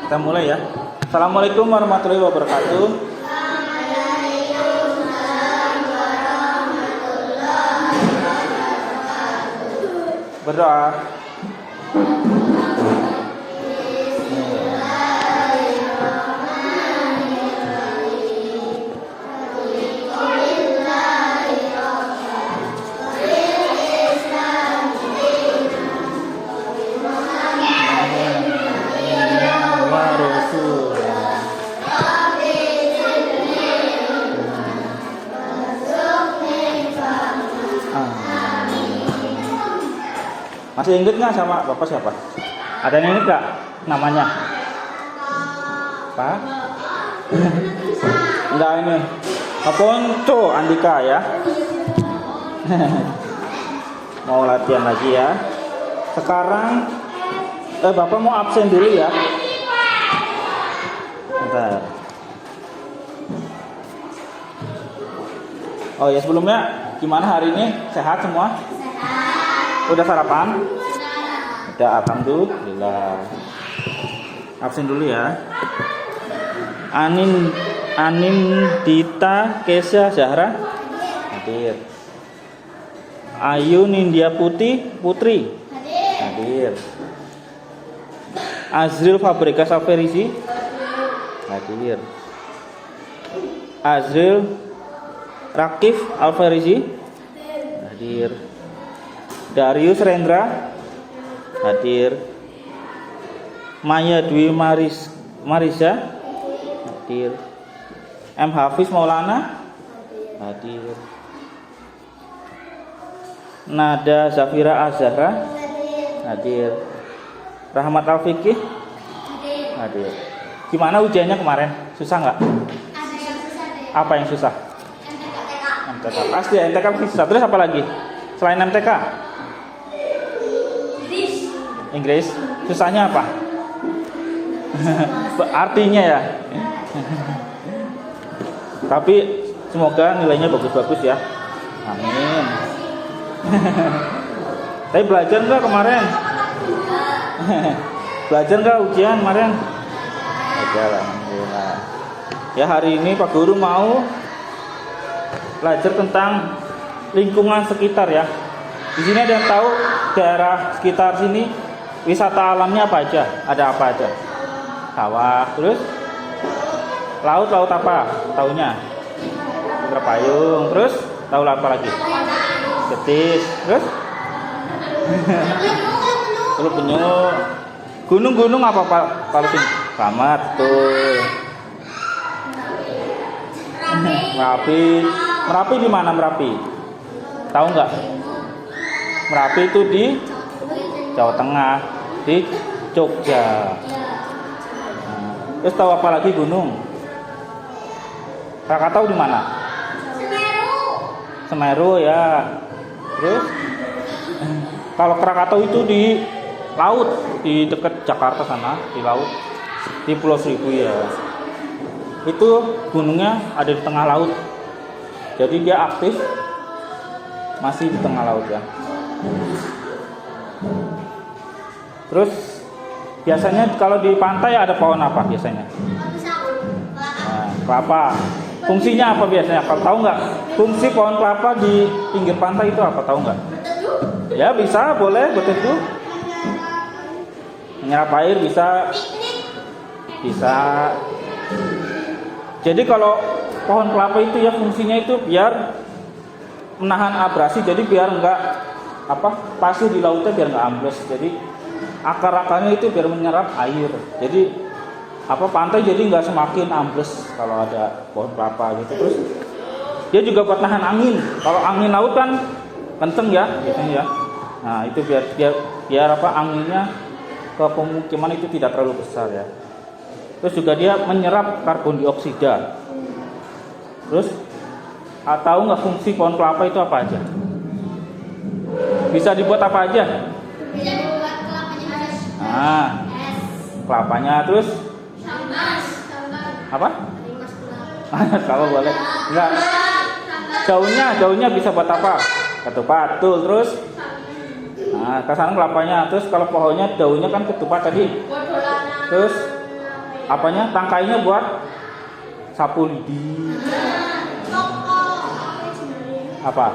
Kita mulai ya. Assalamualaikum warahmatullahi wabarakatuh. Berdoa. Masih inget nggak sama bapak siapa? Ada yang inget nggak namanya? Pak? Enggak ini. Ponco Andika ya. Mau latihan lagi ya. Sekarang bapak mau absen dulu ya. Bentar. Oh ya, sebelumnya gimana hari ini? Sehat semua? Udah sarapan? Udah, alhamdulillah. Absen dulu ya. Anin Dita Kesha Zahra hadir. Ayu Nindya Putri hadir. Azril Fabrika Saferisi hadir. Azril Rakif Alfarisi hadir. Darius Rendra hadir. Maya Dwi Marisa hadir. M Hafiz Maulana hadir. Nada Zafira Azhara hadir. Rahmat Al-Fiqih hadir. Gimana ujiannya kemarin? Susah nggak? Apa yang susah? MTK. Pasti MTK susah. Terus apa lagi? Selain MTK? Inggris. Susahnya apa? Artinya ya. Tapi semoga nilainya bagus-bagus ya. Amin. Tapi belajar nggak kemarin? Belajar nggak ujian kemarin? Belajar, alhamdulillah. Ya, hari ini Pak Guru mau belajar tentang lingkungan sekitar ya. Di sini ada yang tahu daerah sekitar sini wisata alamnya apa aja? Ada apa aja? Sawah, terus laut apa? Taunya? Terpayung, terus tahu apa lagi? Getis, terus? Teluk Penyu. Gunung-gunung apa Pak? Kalau sini? Selamat tuh. Merapi di mana Merapi? Tahu nggak? Merapi itu di Jawa Tengah, di Jogja. Terus tahu apa lagi gunung? Krakatau di mana? Semeru ya. Terus kalau Krakatau itu di laut, di dekat Jakarta sana, di laut, di Pulau Seribu ya. Itu gunungnya ada di tengah laut. Jadi dia aktif masih di tengah laut ya. Terus biasanya kalau di pantai ada pohon apa biasanya? Nah, kelapa. Fungsinya apa biasanya? Kalau tahu nggak? Fungsi pohon kelapa di pinggir pantai itu apa? Tahu nggak? Ya bisa, boleh, betul. Menyerap air bisa. Jadi kalau pohon kelapa itu ya fungsinya itu biar menahan abrasi. Jadi biar nggak pasir di lautnya biar nggak ambles. Jadi akar-akarnya itu biar menyerap air. Jadi pantai jadi nggak semakin ambles kalau ada pohon kelapa gitu. Terus dia juga buat nahan angin. Kalau angin laut kan kenceng ya biasanya ya. Nah itu biar anginnya ke pemukiman itu tidak terlalu besar ya. Terus juga dia menyerap karbon dioksida. Terus tahu nggak fungsi pohon kelapa itu apa aja? Bisa dibuat apa aja? Bisa dibuat kelapanya. Nah, kelapanya terus apa? Kalau boleh. Enggak. Daunnya bisa buat apa? Ketupat. Tuh, terus Nah, kesana kelapanya. Terus kalau pohonnya daunnya kan ketupat tadi. Terus apanya? Tangkainya buat sapu lidi. Apa?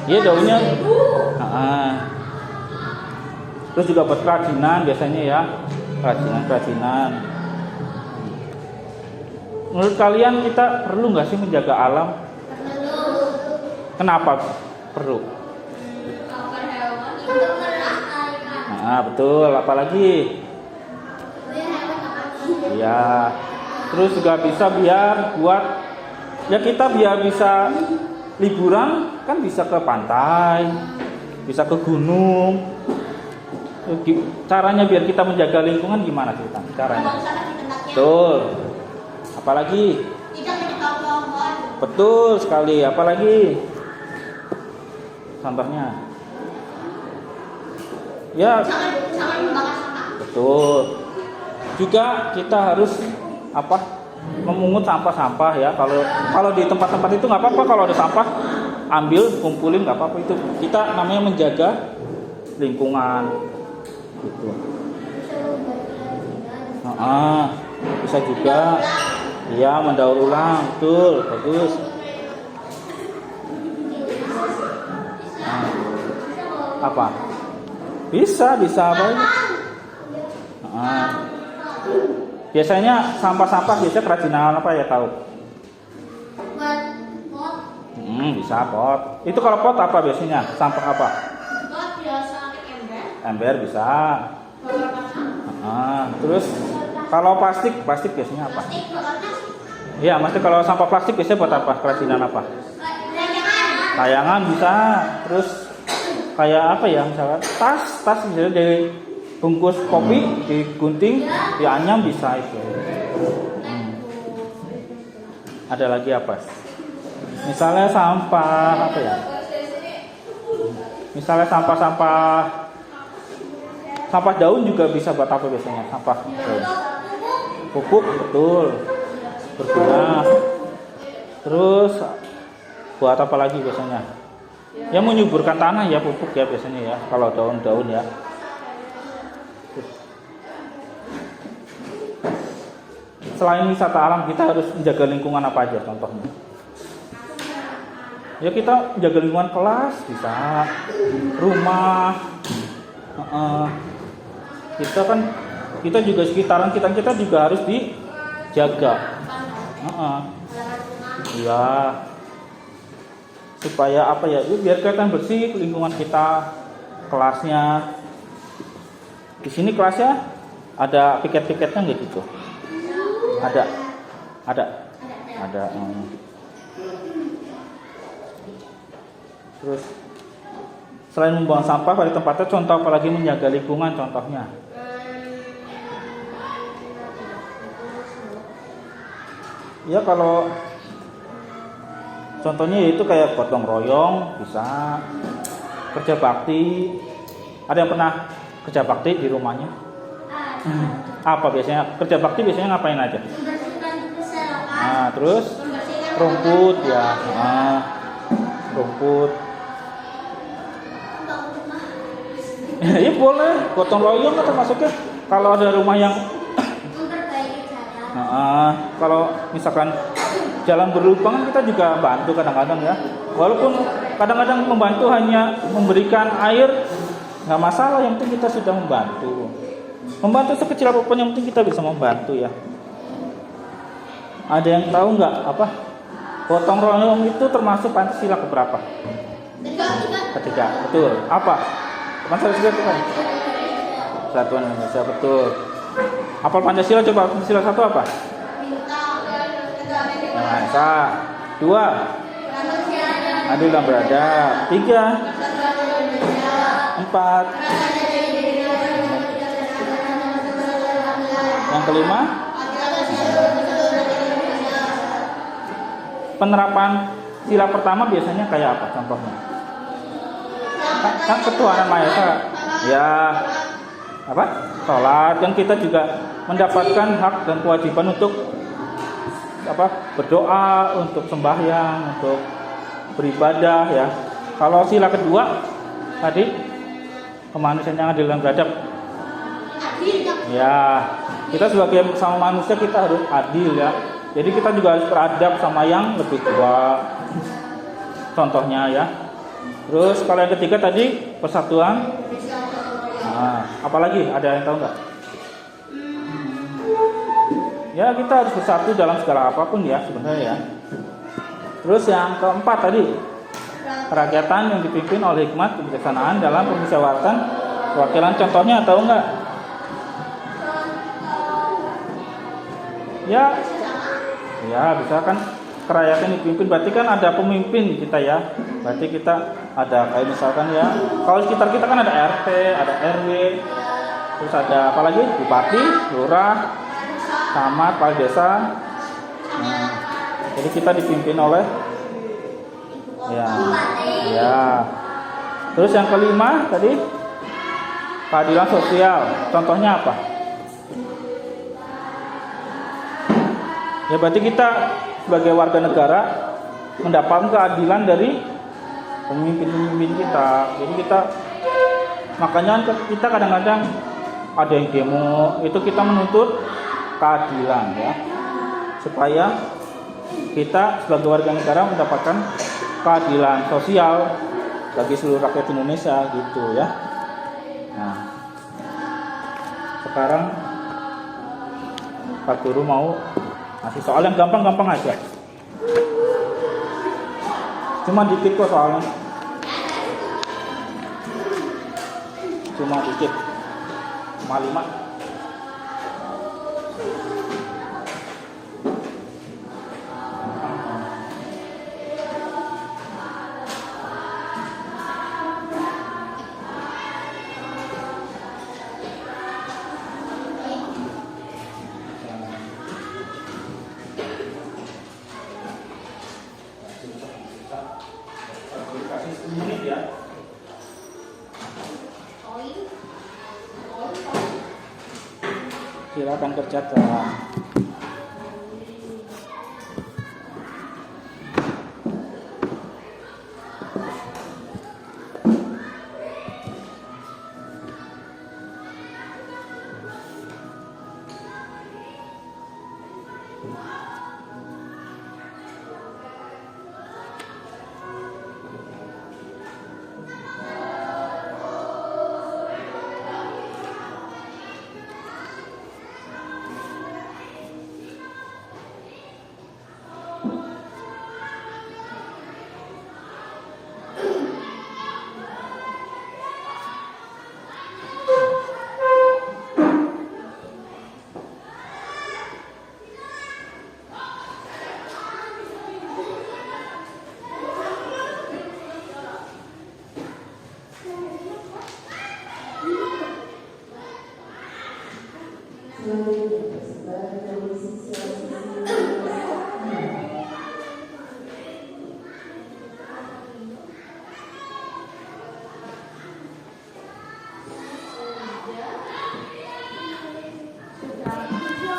Iya daunnya. Terus juga buat kerajinan biasanya ya, kerajinan. Menurut kalian kita perlu nggak sih menjaga alam? Kenapa perlu? Nah, betul. Apalagi? Ya. Terus juga bisa biar buat ya kita biar bisa liburan kan bisa ke pantai, bisa ke gunung. Caranya biar kita menjaga lingkungan gimana kita? Caranya? Betul. Apalagi? Tidak menyebabkan pohon. Betul sekali. Apalagi? Contohnya? Ya. Jangan membakar sampah. Betul. Juga kita harus memungut sampah-sampah ya. Kalau di tempat-tempat itu nggak apa-apa, kalau ada sampah ambil, kumpulin nggak apa-apa, itu kita namanya menjaga lingkungan. Gitu. Bisa juga. Iya, mendaur ulang, betul, bagus. Apa? Bisa apa? Biasanya sampah-sampah biasanya kerajinan apa ya tahu? Buat pot. Bisa pot. Itu kalau pot apa biasanya? Sampah apa? Pot biasa ember. Ember bisa. Terus kalau plastik biasanya apa? Plastik bakarnya. Iya, maksudnya kalau sampah plastik biasanya buat apa? Kerajinan apa? Layangan bisa. Terus kayak apa ya misalkan tas misalnya dari bungkus kopi digunting, dianyam bisa itu. Ada lagi apa? Misalnya sampah apa ya? Misalnya sampah daun juga bisa buat apa biasanya? Sampah daun. Pupuk, betul. Berguna. Terus buat apa lagi biasanya? Ya menyuburkan tanah ya, pupuk ya biasanya ya. Kalau daun-daun ya. Selain wisata alam, kita harus menjaga lingkungan apa aja contohnya? Ya kita menjaga lingkungan kelas bisa, rumah. Kita juga sekitaran kita juga harus dijaga. Iya. Supaya apa ya? Biar kelihatan bersih lingkungan kita, kelasnya. Di sini kelasnya ada piket-piketnya nggak gitu? Ada. Terus selain membuang sampah pada tempatnya, contoh apalagi menjaga lingkungan contohnya? Ya kalau contohnya itu kayak gotong royong bisa, kerja bakti. Ada yang pernah kerja bakti di rumahnya? Apa biasanya kerja bakti biasanya ngapain aja? Terus rumput ya, rumput. Ya boleh, gotong royong kan termasuknya. Kalau ada rumah yang kalau misalkan jalan berlubang kita juga bantu kadang-kadang ya. Walaupun kadang-kadang membantu hanya memberikan air nggak masalah, yang penting kita sudah membantu. Membantu sekecil apapun yang penting kita bisa membantu ya. Ada yang tahu nggak apa gotong royong itu termasuk Pancasila keberapa? Ketiga, betul. Apa? Pancasila itu kan? Persatuan Indonesia, betul. Hafal Pancasila coba, Pancasila satu apa? Nah, Esa. Dua, adil dan beradab. Tiga, empat. Yang kelima, penerapan sila pertama biasanya kayak apa contohnya? Kan ketuhanan Maha Esa. Ya, apa? Sholat. Kan kita juga mendapatkan hak dan kewajiban untuk berdoa, untuk sembahyang, untuk beribadah ya. Kalau sila kedua tadi kemanusiaan yang adil dan beradab. Adil ya. Ya, kita sebagai sama manusia kita harus adil ya. Jadi kita juga harus beradab sama yang lebih tua. Contohnya ya. Terus kalau yang ketiga tadi persatuan. Nah, apalagi ada yang tahu nggak? Ya kita harus bersatu dalam segala apapun ya sebenarnya ya. Terus yang keempat tadi kerakyatan yang dipimpin oleh hikmat kebijaksanaan dalam permusyawaratan perwakilan. Contohnya tahu nggak? Ya bisa kan kerakyatan dipimpin berarti kan ada pemimpin kita ya. Berarti kita ada kayak misalkan ya kalau sekitar kita kan ada RT, ada RW, terus ada apa lagi bupati, lurah, camat, kepala desa. Nah, jadi kita dipimpin oleh ya. Terus yang kelima tadi keadilan sosial. Contohnya apa? Ya berarti kita sebagai warga negara mendapatkan keadilan dari pemimpin-pemimpin kita. Jadi kita makanya kita kadang-kadang ada yang demo, itu kita menuntut keadilan ya. Supaya kita sebagai warga negara mendapatkan keadilan sosial bagi seluruh rakyat Indonesia gitu ya. Nah, sekarang Pak Guru mau ngasih soal yang gampang-gampang aja. Cuma dikit kok soalnya. Cuma dikit. Cuma 5. Silakan kerjakan.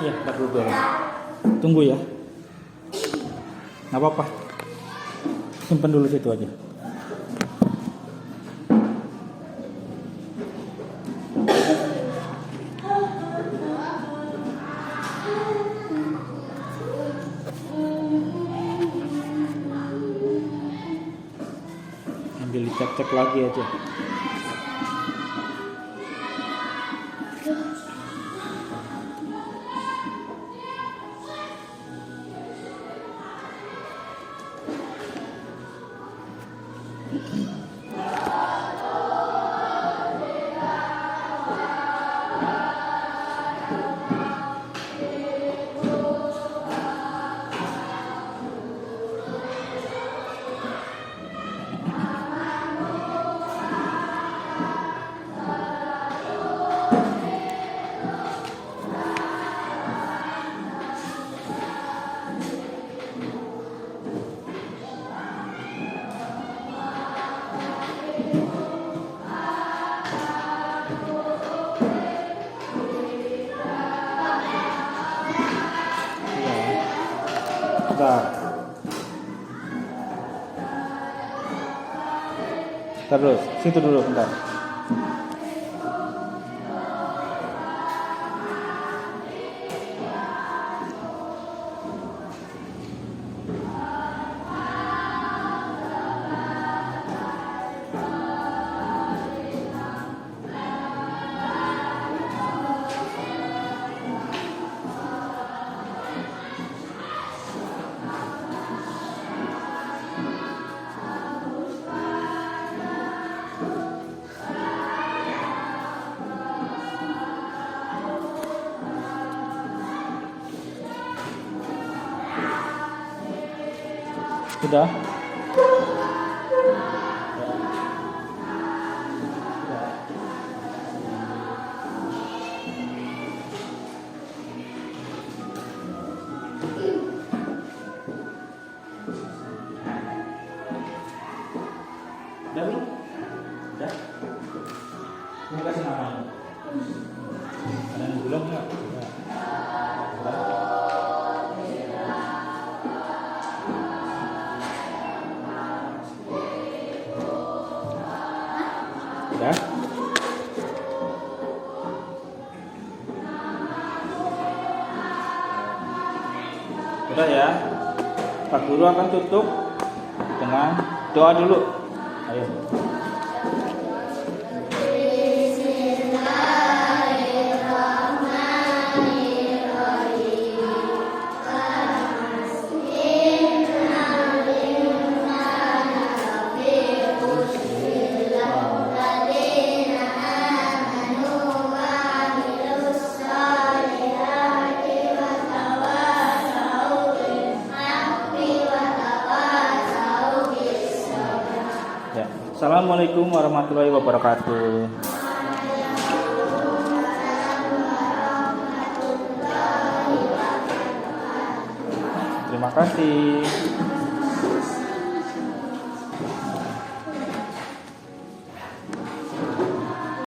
Ya, tak dulu. Tunggu ya. Nggak apa-apa. Simpan dulu situ aja. Ambil dicek-cek lagi aja. Terus, situ dulu bentar. Sudah? Udah belum? Udah? Ini kasih namanya. Ada yang belum nggak? Udah. Udah? Udah ya. Pak Guru akan tutup dengan doa dulu. Ayo. Ya. Assalamualaikum warahmatullahi wabarakatuh. Terima kasih.